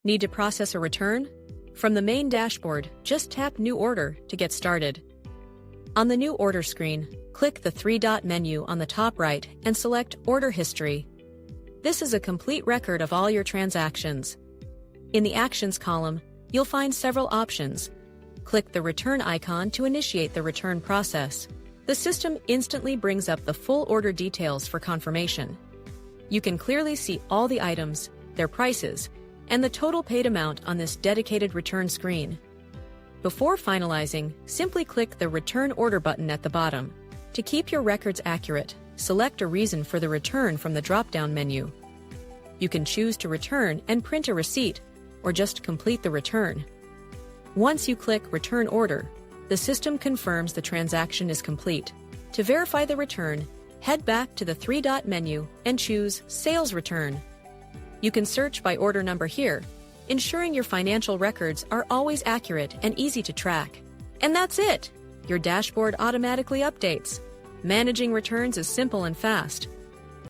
Need to process a return? From the main dashboard, just tap New Order to get started. On the New Order screen, click the three-dot menu on the top right and select Order History. This is a complete record of all your transactions. In the Actions column, you'll find several options. Click the return icon to initiate the return process. The system instantly brings up the full order details for confirmation. You can clearly see all the items, their prices, and the total paid amount on this dedicated return screen. Before finalizing, simply click the Return Order button at the bottom. To keep your records accurate, select a reason for the return from the drop-down menu. You can choose to return and print a receipt, or just complete the return. Once you click Return Order, the system confirms the transaction is complete. To verify the return, head back to the three-dot menu and choose Sales Return. You can search by order number here, ensuring your financial records are always accurate and easy to track. And that's it! Your dashboard automatically updates. Managing returns is simple and fast.